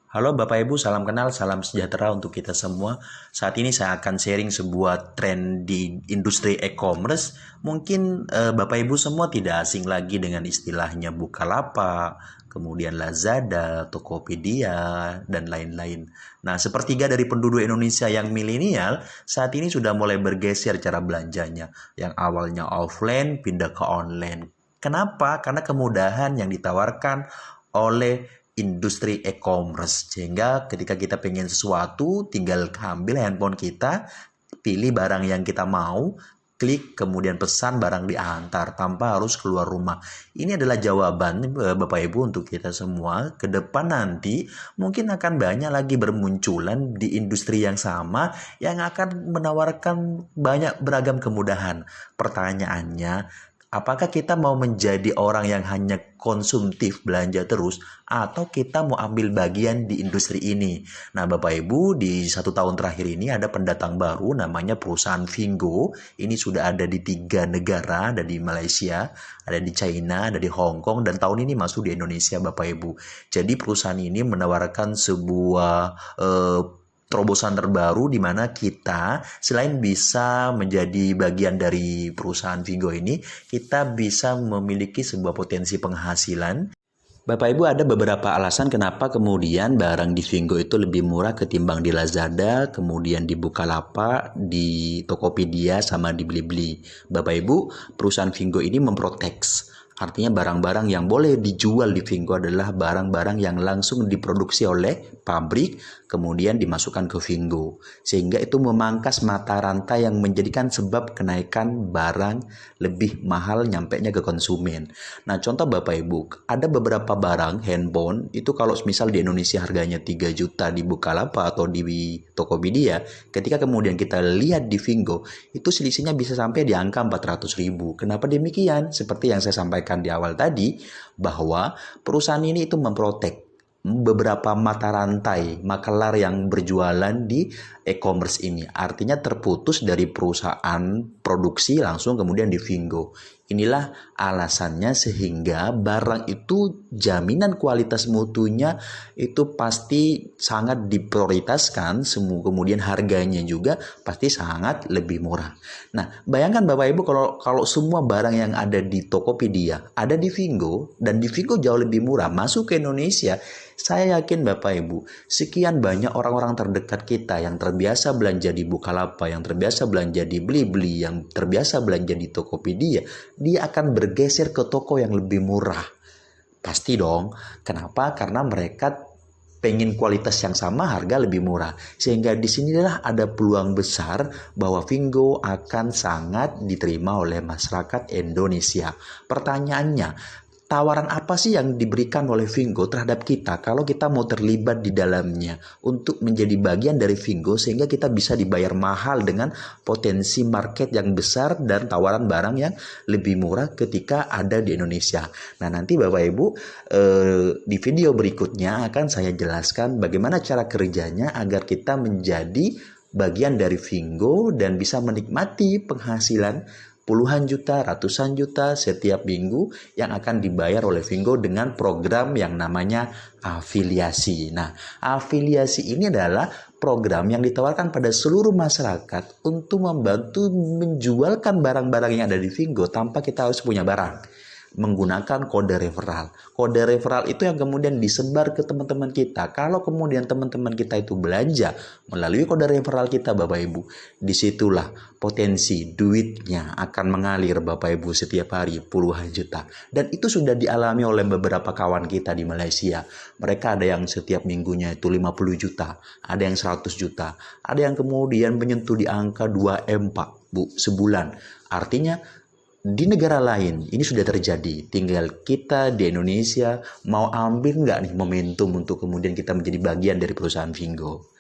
Halo Bapak Ibu, salam kenal, salam sejahtera untuk kita semua. Saat ini saya akan sharing sebuah tren di industri e-commerce. Mungkin Bapak Ibu semua tidak asing lagi dengan istilahnya Bukalapak, kemudian Lazada, Tokopedia, dan lain-lain. Nah, sepertiga dari penduduk Indonesia yang milenial saat ini sudah mulai bergeser cara belanjanya. Yang awalnya offline pindah ke online. Kenapa? Karena kemudahan yang ditawarkan oleh industri e-commerce, sehingga ketika kita pengen sesuatu tinggal ambil handphone kita, pilih barang yang kita mau, klik kemudian pesan, barang diantar tanpa harus keluar rumah. Ini adalah jawaban Bapak Ibu untuk kita semua. Ke depan nanti mungkin akan banyak lagi bermunculan di industri yang sama yang akan menawarkan banyak beragam kemudahan. Pertanyaannya, apakah kita mau menjadi orang yang hanya konsumtif belanja terus atau kita mau ambil bagian di industri ini? Nah, Bapak Ibu, di 1 tahun terakhir ini ada pendatang baru namanya perusahaan Vingo. Ini sudah ada di 3 negara, ada di Malaysia, ada di China, ada di Hong Kong, dan tahun ini masuk di Indonesia, Bapak Ibu. Jadi perusahaan ini menawarkan sebuah terobosan terbaru di mana kita selain bisa menjadi bagian dari perusahaan Vingo ini, kita bisa memiliki sebuah potensi penghasilan. Bapak Ibu, ada beberapa alasan kenapa kemudian barang di Vingo itu lebih murah ketimbang di Lazada, kemudian di Bukalapak, di Tokopedia, sama di Blibli. Bapak Ibu, perusahaan Vingo ini memprotek. Artinya barang-barang yang boleh dijual di Vingo adalah barang-barang yang langsung diproduksi oleh pabrik, kemudian dimasukkan ke Vingo. Sehingga itu memangkas mata rantai yang menjadikan sebab kenaikan barang lebih mahal nyampenya ke konsumen. Nah, contoh Bapak Ibu, ada beberapa barang handphone itu kalau misal di Indonesia harganya 3 juta di Bukalapak atau di Tokopedia, ketika kemudian kita lihat di Vingo, itu selisihnya bisa sampai di angka 400.000. Kenapa demikian? Seperti yang saya sampaikan di awal tadi, bahwa perusahaan ini itu memprotek beberapa mata rantai makelar yang berjualan di e-commerce ini. Artinya terputus dari perusahaan produksi langsung kemudian di Vingo. Inilah alasannya sehingga barang itu jaminan kualitas mutunya itu pasti sangat diprioritaskan, semua kemudian harganya juga pasti sangat lebih murah. Nah, bayangkan Bapak Ibu kalau semua barang yang ada di Tokopedia ada di Vingo dan di Vingo jauh lebih murah masuk ke Indonesia. Saya yakin Bapak Ibu, sekian banyak orang-orang terdekat kita yang terbiasa belanja di Bukalapak, yang terbiasa belanja di Blibli, yang terbiasa belanja di Tokopedia, dia akan bergeser ke toko yang lebih murah. Pasti dong. Kenapa? Karena mereka pengen kualitas yang sama, harga lebih murah. Sehingga disinilah ada peluang besar bahwa Vingo akan sangat diterima oleh masyarakat Indonesia. Pertanyaannya, tawaran apa sih yang diberikan oleh Vingo terhadap kita kalau kita mau terlibat di dalamnya untuk menjadi bagian dari Vingo sehingga kita bisa dibayar mahal dengan potensi market yang besar dan tawaran barang yang lebih murah ketika ada di Indonesia. Nah, nanti Bapak Ibu di video berikutnya akan saya jelaskan bagaimana cara kerjanya agar kita menjadi bagian dari Vingo dan bisa menikmati penghasilan puluhan juta, ratusan juta setiap minggu yang akan dibayar oleh Vingo dengan program yang namanya afiliasi. Nah, afiliasi ini adalah program yang ditawarkan pada seluruh masyarakat untuk membantu menjualkan barang-barang yang ada di Vingo tanpa kita harus punya barang, menggunakan kode referral. Kode referral itu yang kemudian disebar ke teman-teman kita. Kalau kemudian teman-teman kita itu belanja melalui kode referral kita Bapak Ibu, disitulah potensi duitnya akan mengalir Bapak Ibu setiap hari puluhan juta. Dan itu sudah dialami oleh beberapa kawan kita di Malaysia. Mereka ada yang setiap minggunya itu 50 juta, ada yang 100 juta, ada yang kemudian menyentuh di angka 2M Pak Bu sebulan. Artinya di negara lain ini sudah terjadi, tinggal kita di Indonesia mau ambil nggak nih momentum untuk kemudian kita menjadi bagian dari perusahaan Vingo.